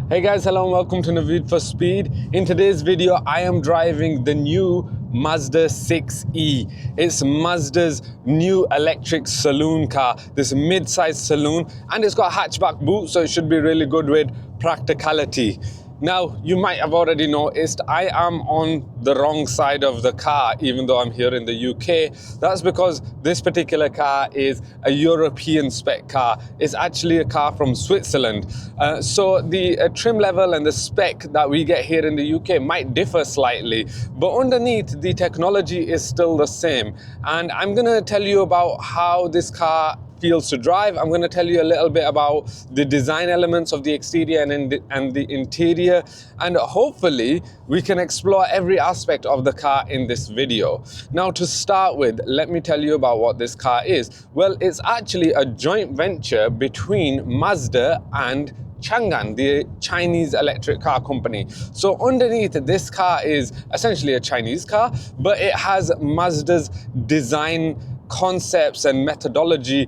Hey guys, hello and welcome to Naveed for Speed. In today's video, I am driving the new Mazda 6e. It's Mazda's new electric saloon car, this mid-sized saloon, and it's got a hatchback boot, so it should be really good with practicality. Now, you might have already noticed I am on the wrong side of the car, even though I'm here in the UK. That's because this particular car is a European spec car. It's actually a car from Switzerland. So the trim level and the spec that we get here in the UK might differ slightly, but underneath the technology is still the same. And I'm gonna tell you about how this car feels to drive. I'm going to tell you a little bit about the design elements of the exterior and the interior, and hopefully we can explore every aspect of the car in this video. Now, to start with, let me tell you about what this car is. Well, it's actually a joint venture between Mazda and Changan, the Chinese electric car company. So underneath, this car is essentially a Chinese car, but it has Mazda's design concepts and methodology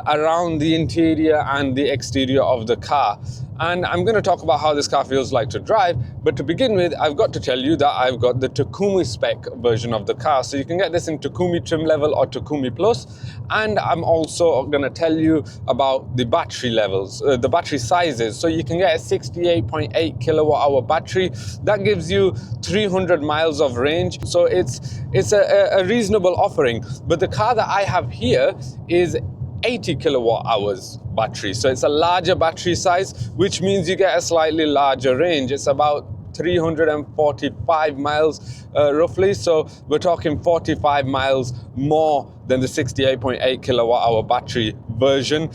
around the interior and the exterior of the car. And I'm going to talk about how this car feels like to drive, but to begin with, I've got to tell you that I've got the Takumi spec version of the car. So you can get this in Takumi trim level or Takumi Plus. And I'm also going to tell you about the battery levels, the battery sizes. So you can get a 68.8 kilowatt hour battery. That gives you 300 miles of range. So it's a reasonable offering. But the car that I have here is 80 kilowatt hours battery. So it's a larger battery size, which means you get a slightly larger range. It's about 345 miles roughly. So we're talking 45 miles more than the 68.8 kilowatt hour battery version.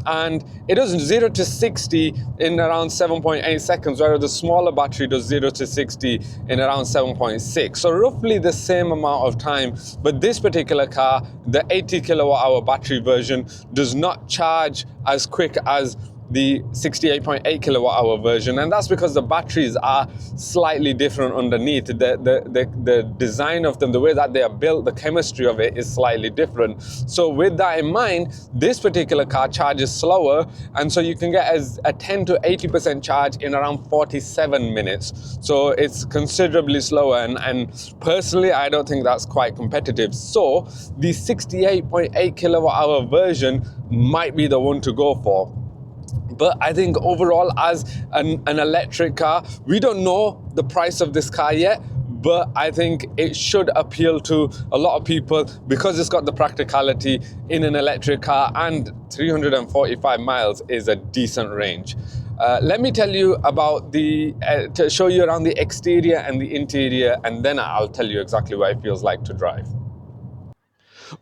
And it does 0 to 60 in around 7.8 seconds, whereas the smaller battery does 0 to 60 in around 7.6. So roughly the same amount of time. But this particular car, the 80 kilowatt hour battery version, does not charge as quick as the 68.8 kilowatt hour version, and that's because the batteries are slightly different underneath. The design of them, the way that they are built, the chemistry of it is slightly different. So with that in mind, this particular car charges slower, and so you can get as a 10 to 80% charge in around 47 minutes. So it's considerably slower, and personally I don't think that's quite competitive. So the 68.8 kilowatt hour version might be the one to go for. But I think overall, as an electric car, we don't know the price of this car yet, but I think it should appeal to a lot of people because it's got the practicality in an electric car, and 345 miles is a decent range. Let me tell you about to show you around the exterior and the interior, and then I'll tell you exactly what it feels like to drive.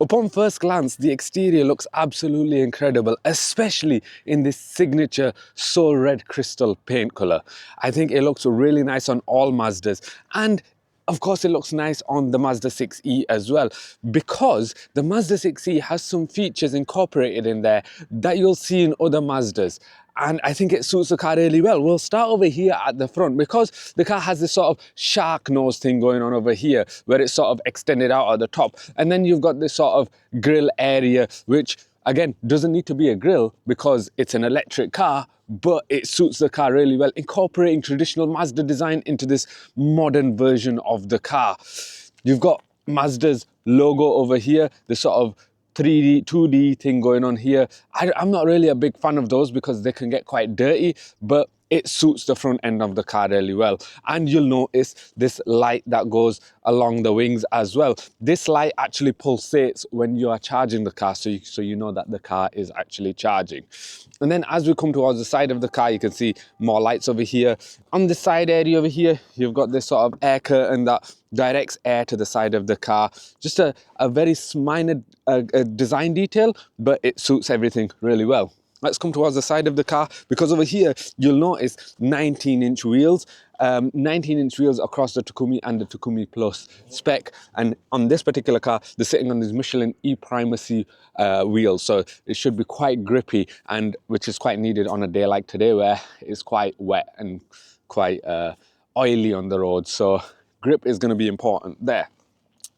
Upon first glance, the exterior looks absolutely incredible, especially in this signature Soul Red Crystal paint color. I think it looks really nice on all Mazdas, and of course it looks nice on the Mazda 6e as well, because the Mazda 6e has some features incorporated in there that you'll see in other Mazdas. And I think it suits the car really well. We'll start over here at the front, because the car has this sort of shark nose thing going on over here, where it's sort of extended out at the top. And then you've got this sort of grille area, which again doesn't need to be a grille because it's an electric car, but it suits the car really well, incorporating traditional Mazda design into this modern version of the car. You've got Mazda's logo over here, the sort of 3D, 2D thing going on here. I'm not really a big fan of those because they can get quite dirty, but it suits the front end of the car really well. And you'll notice this light that goes along the wings as well. This light actually pulsates when you are charging the car, so you know that the car is actually charging. And then as we come towards the side of the car, you can see more lights over here. On the side area over here, you've got this sort of air curtain that directs air to the side of the car. Just a very minor design detail, but it suits everything really well. Let's come towards the side of the car, because over here you'll notice 19-inch wheels. 19-inch wheels across the Takumi and the Takumi Plus spec, and on this particular car they're sitting on these Michelin e-Primacy wheels, so it should be quite grippy, and which is quite needed on a day like today where it's quite wet and quite oily on the road, so grip is going to be important there.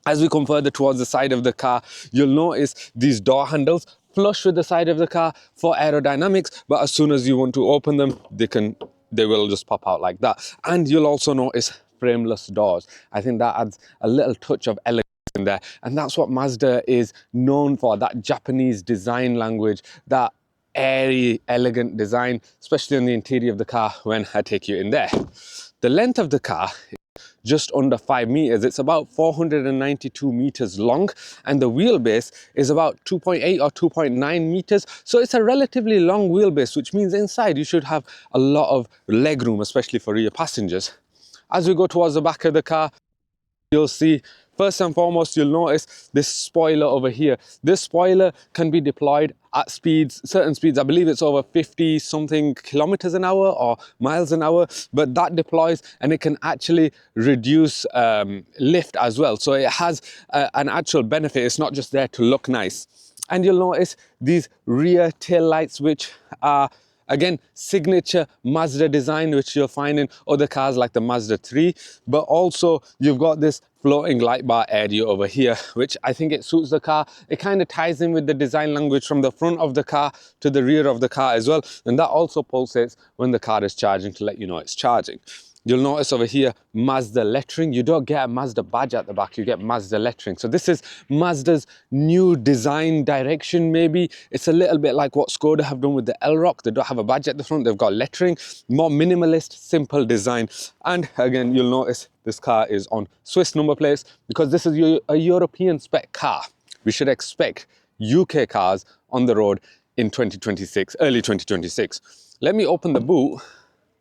As we come further towards the side of the car, you'll notice these door handles flush with the side of the car for aerodynamics, but as soon as you want to open them, they can they will just pop out like that. And you'll also notice frameless doors. I think that adds a little touch of elegance in there, and that's what Mazda is known for, that Japanese design language, that airy, elegant design, especially on the interior of the car when I take you in there. The length of the car just under 5 meters. It's about 492 meters long, and the wheelbase is about 2.8 or 2.9 meters. So it's a relatively long wheelbase, which means inside you should have a lot of leg room, especially for rear passengers. As we go towards the back of the car, you'll see, first and foremost, you'll notice this spoiler over here. This spoiler can be deployed at speeds, certain speeds. I believe it's over 50 something kilometers an hour or miles an hour, but that deploys and it can actually reduce lift as well. So it has an actual benefit. It's not just there to look nice. And you'll notice these rear tail lights, which are again signature Mazda design, which you'll find in other cars like the Mazda 3, but also you've got this floating light bar area over here, which I think it suits the car. It kind of ties in with the design language from the front of the car to the rear of the car as well, and that also pulsates when the car is charging to let you know it's charging. You'll notice over here Mazda lettering. You don't get a Mazda badge at the back, you get Mazda lettering. So this is Mazda's new design direction maybe. It's a little bit like what Skoda have done with the L-Rock. They don't have a badge at the front, they've got lettering. More minimalist, simple design. And again, you'll notice this car is on Swiss number plates because this is a European spec car. We should expect UK cars on the road in 2026, early 2026. Let me open the boot,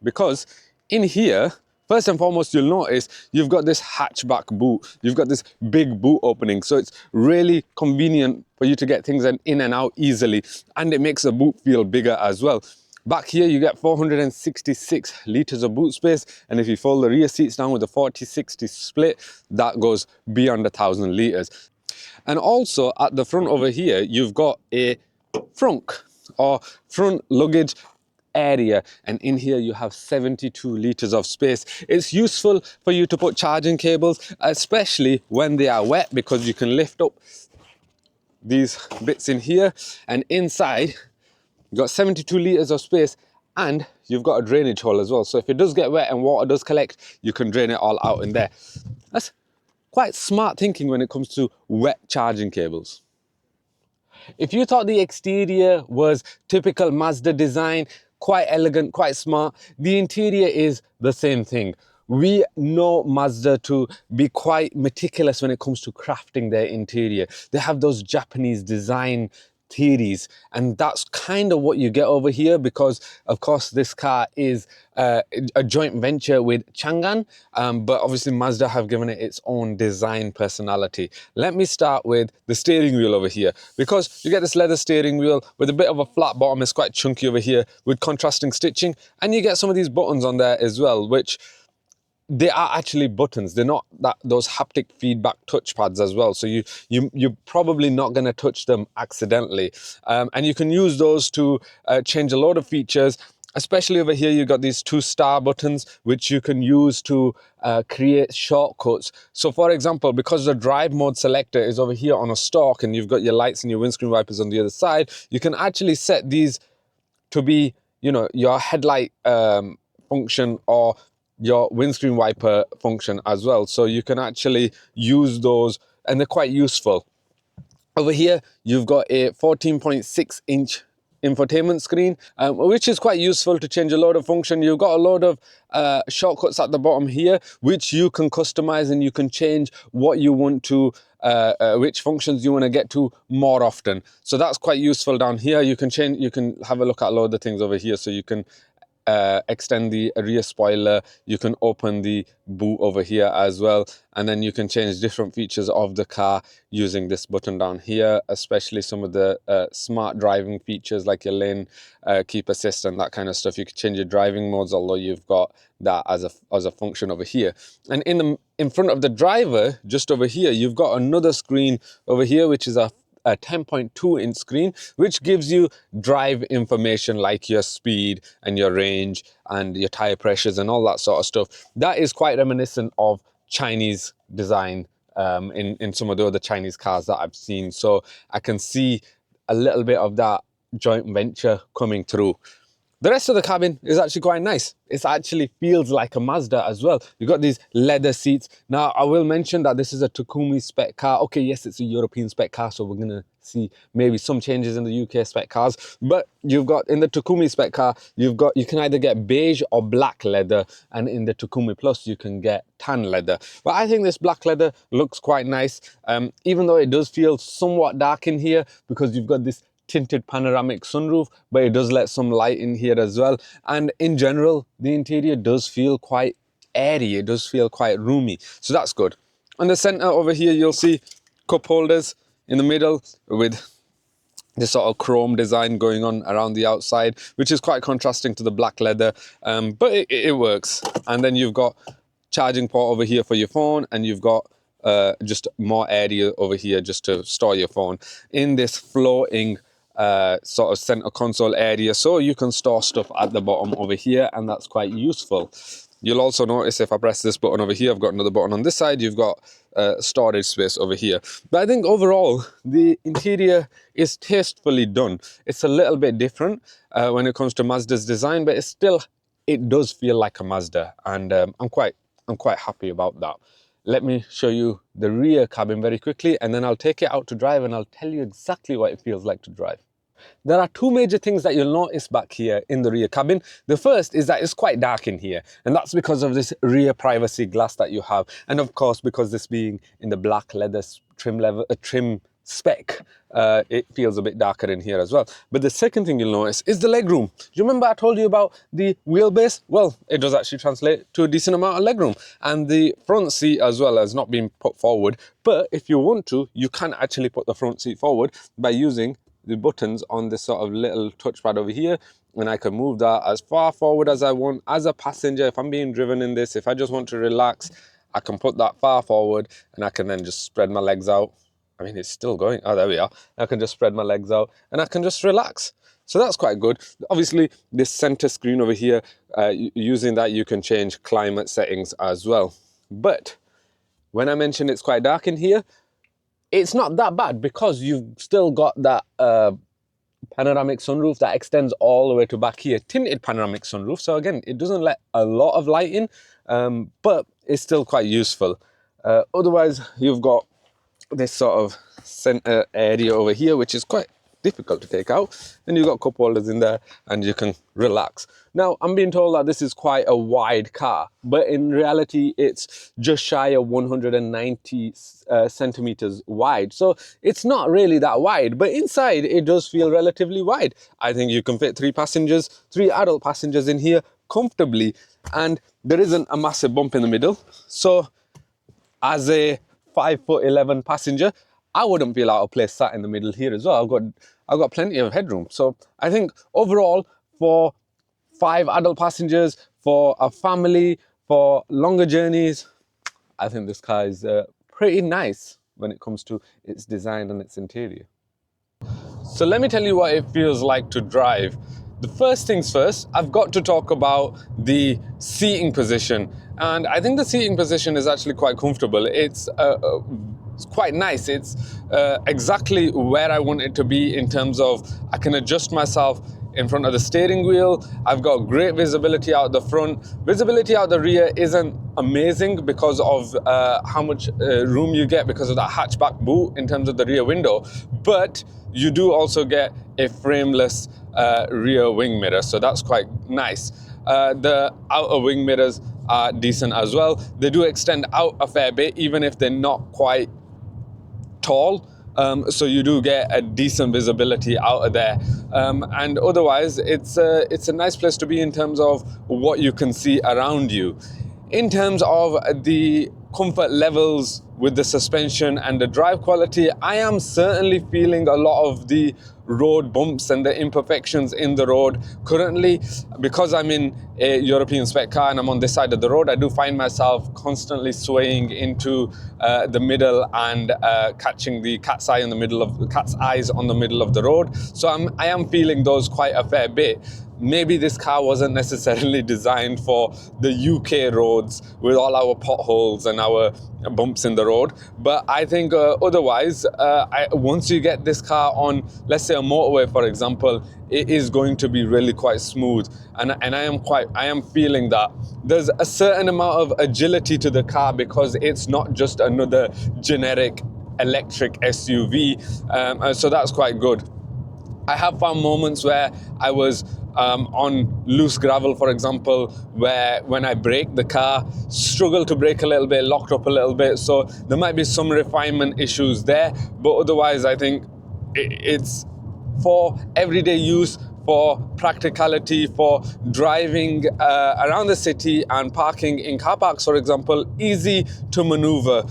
because in here, first and foremost, you'll notice you've got this hatchback boot. You've got this big boot opening. So it's really convenient for you to get things in and out easily. And it makes the boot feel bigger as well. Back here, you get 466 litres of boot space. And if you fold the rear seats down with a 40-60 split, that goes beyond 1,000 litres. And also at the front over here, you've got a frunk or front luggage area, and in here you have 72 liters of space. It's useful for you to put charging cables, especially when they are wet, because you can lift up these bits in here, and inside you've got 72 liters of space, and you've got a drainage hole as well. So if it does get wet and water does collect, you can drain it all out in there. That's quite smart thinking when it comes to wet charging cables. If you thought the exterior was typical Mazda design, quite elegant, quite smart, the interior is the same thing. We know Mazda to be quite meticulous when it comes to crafting their interior. They have those Japanese design theories, and that's kind of what you get over here, because of course this car is a joint venture with Changan, but obviously Mazda have given it its own design personality. Let me start with the steering wheel over here, because you get this leather steering wheel with a bit of a flat bottom. It's quite chunky over here with contrasting stitching, and you get some of these buttons on there as well, which they are actually buttons. They're not those haptic feedback touchpads as well. So you're probably not going to touch them accidentally. And you can use those to change a lot of features. Especially over here, you've got these 2 star buttons, which you can use to create shortcuts. So for example, because the drive mode selector is over here on a stalk, and you've got your lights and your windscreen wipers on the other side, you can actually set these to be, you know, your headlight function or your windscreen wiper function as well. So you can actually use those, and they're quite useful. Over here, you've got a 14.6 inch infotainment screen, which is quite useful to change a load of function. You've got a load of shortcuts at the bottom here, which you can customize, and you can change what you want to, which functions you want to get to more often. So that's quite useful down here. You can change, you can have a look at a load of things over here. So you can extend the rear spoiler, you can open the boot over here as well, and then you can change different features of the car using this button down here, especially some of the smart driving features like your lane keep assist and that kind of stuff. You can change your driving modes, although you've got that as a function over here. And in front of the driver, just over here, you've got another screen over here, which is a 10.2 inch screen, which gives you drive information like your speed and your range and your tire pressures and all that sort of stuff. That is quite reminiscent of Chinese design in some of the other Chinese cars that I've seen. So I can see a little bit of that joint venture coming through. The rest of the cabin is actually quite nice. It actually feels like a Mazda as well. You've got these leather seats. Now, I will mention that this is a Takumi spec car. Okay, yes, it's a European spec car, so we're going to see maybe some changes in the UK spec cars. But you've got, in the Takumi spec car, you can either get beige or black leather. And in the Takumi Plus, you can get tan leather. But I think this black leather looks quite nice, even though it does feel somewhat dark in here because you've got this tinted panoramic sunroof, but it does let some light in here as well. And in general, the interior does feel quite airy. It does feel quite roomy, so that's good. On the center over here, you'll see cup holders in the middle with this sort of chrome design going on around the outside, which is quite contrasting to the black leather, but it works. And then you've got charging port over here for your phone, and you've got just more area over here just to store your phone in this floating sort of center console area, so you can store stuff at the bottom over here, and that's quite useful. You'll also notice if I press this button over here, I've got another button on this side. You've got storage space over here. But I think overall, the interior is tastefully done. It's a little bit different when it comes to Mazda's design, but it does feel like a Mazda, and I'm quite happy about that. Let me show you the rear cabin very quickly, and then I'll take it out to drive and I'll tell you exactly what it feels like to drive. There are two major things that you'll notice back here in the rear cabin. The first is that it's quite dark in here, and that's because of this rear privacy glass that you have. And of course, because this being in the black leather trim spec, it feels a bit darker in here as well. But the second thing you'll notice is the legroom. Do you remember I told you about the wheelbase? Well, it does actually translate to a decent amount of legroom. And the front seat as well has not been put forward. But if you want to, you can actually put the front seat forward by using the buttons on this sort of little touchpad over here, and I can move that as far forward as I want. As a passenger, if I'm being driven in this, if I just want to relax, I can put that far forward, and I can then just spread my legs out. I mean, it's still going. Oh, there we are. I can just spread my legs out, and I can just relax. So that's quite good. Obviously, this center screen over here, using that, you can change climate settings as well. But when I mentioned it's quite dark in here, it's not that bad because you've still got that panoramic sunroof that extends all the way to back here, tinted panoramic sunroof. So again, it doesn't let a lot of light in, but it's still quite useful. Otherwise, you've got this sort of center area over here, which is quite difficult to take out, and you've got cup holders in there, and you can relax. Now, I'm being told that this is quite a wide car, but in reality, it's just shy of 190 centimeters wide. So it's not really that wide, but inside it does feel relatively wide. I think you can fit three adult passengers in here comfortably, and there isn't a massive bump in the middle. So as a 5'11" passenger, I wouldn't feel out of place sat in the middle here as well. I've got plenty of headroom. So I think overall, for 5 adult passengers, for a family, for longer journeys, I think this car is pretty nice when it comes to its design and its interior. So let me tell you what it feels like to drive. The first things first, I've got to talk about the seating position. And I think the seating position is actually quite comfortable. It's quite nice. It's exactly where I want it to be in terms of I can adjust myself in front of the steering wheel. I've got great visibility out the front. Visibility out the rear isn't amazing because of how much room you get because of that hatchback boot in terms of the rear window. But you do also get a frameless rear wing mirror, so that's quite nice. The outer wing mirrors are decent as well. They do extend out a fair bit, even if they're not quite tall. So you do get a decent visibility out of there. And otherwise, it's a nice place to be in terms of what you can see around you. In terms of the comfort levels with the suspension and the drive quality, I am certainly feeling a lot of the road bumps and the imperfections in the road currently. Because I'm in a European spec car and I'm on this side of the road, I do find myself constantly swaying into the middle and catching the cat's eyes on the middle of the road. So I am feeling those quite a fair bit. maybe this car wasn't necessarily designed for the UK roads with all our potholes and our bumps in the road. But I think otherwise, once you get this car on, let's say a motorway, for example, it is going to be really quite smooth. And I am feeling that there's a certain amount of agility to the car because it's not just another generic electric SUV. So that's quite good. I have found moments where I was on loose gravel, for example, where when I brake, the car struggled to brake a little bit, locked up a little bit. So there might be some refinement issues there, but otherwise I think it's for everyday use, for practicality, for driving around the city and parking in car parks, for example, easy to maneuver.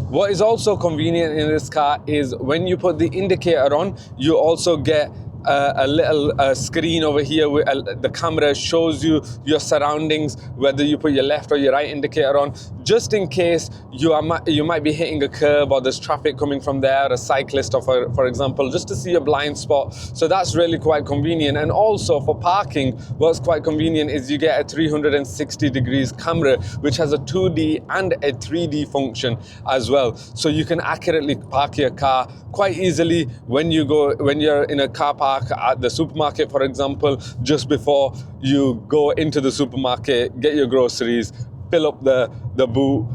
What is also convenient in this car is when you put the indicator on, you also get a little screen over here where the camera shows you your surroundings, whether you put your left or your right indicator on, just in case you might be hitting a curb or there's traffic coming from there, a cyclist, or for example, just to see a blind spot. So that's really quite convenient. And also for parking, what's quite convenient is you get a 360 degrees camera, which has a 2D and a 3D function as well. So you can accurately park your car quite easily when you're in a car park at the supermarket, for example, just before you go into the supermarket, get your groceries, fill up the boot.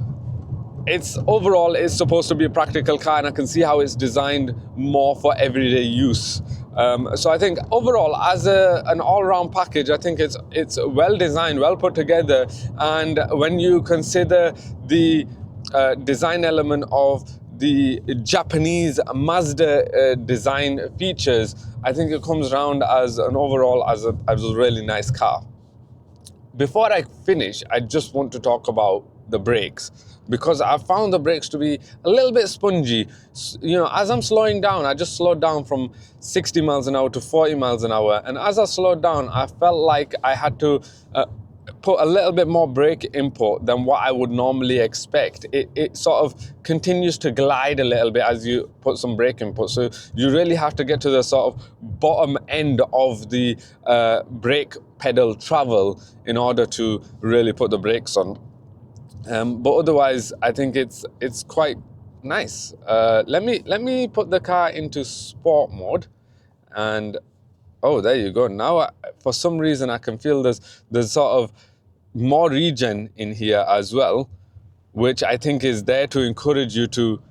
Overall it's supposed to be a practical car, and I can see how it's designed more for everyday use. So I think overall, as an all-round package, I think it's well designed, well put together. And when you consider the design element of the Japanese Mazda design features, I think it comes around as an overall as a really nice car. Before I finish, I just want to talk about the brakes, because I found the brakes to be a little bit spongy. You know, as I'm slowing down, I just slowed down from 60 miles an hour to 40 miles an hour. And as I slowed down, I felt like I had to put a little bit more brake input than what I would normally expect. It sort of continues to glide a little bit as you put some brake input. So you really have to get to the sort of bottom end of the brake pedal travel in order to really put the brakes on. But otherwise, I think it's quite nice. Let me put the car into sport mode, and oh, there you go. Now, for some reason, I can feel there's sort of more regen in here as well, which I think is there to encourage you to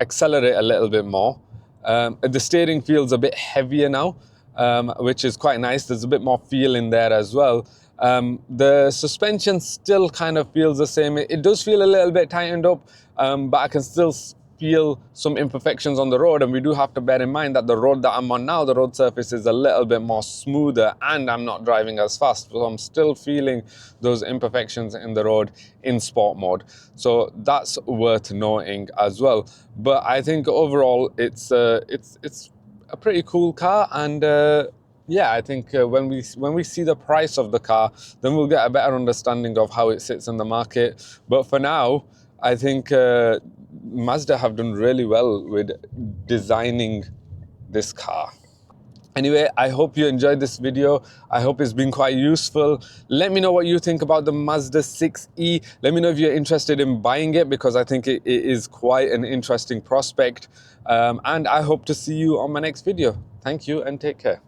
accelerate a little bit more. The steering feels a bit heavier now, which is quite nice. There's a bit more feel in there as well. The suspension still kind of feels the same. It does feel a little bit tightened up, but I can still feel some imperfections on the road, and we do have to bear in mind that the road that I'm on now, the road surface is a little bit more smoother, and I'm not driving as fast, so I'm still feeling those imperfections in the road in sport mode. So that's worth noting as well. But I think overall it's a pretty cool car, and yeah, I think when we see the price of the car, then we'll get a better understanding of how it sits in the market. But for now, I think Mazda have done really well with designing this car. Anyway, I hope you enjoyed this video. I hope it's been quite useful. Let me know what you think about the Mazda 6e. Let me know if you're interested in buying it, because I think it is quite an interesting prospect. And I hope to see you on my next video. Thank you and take care.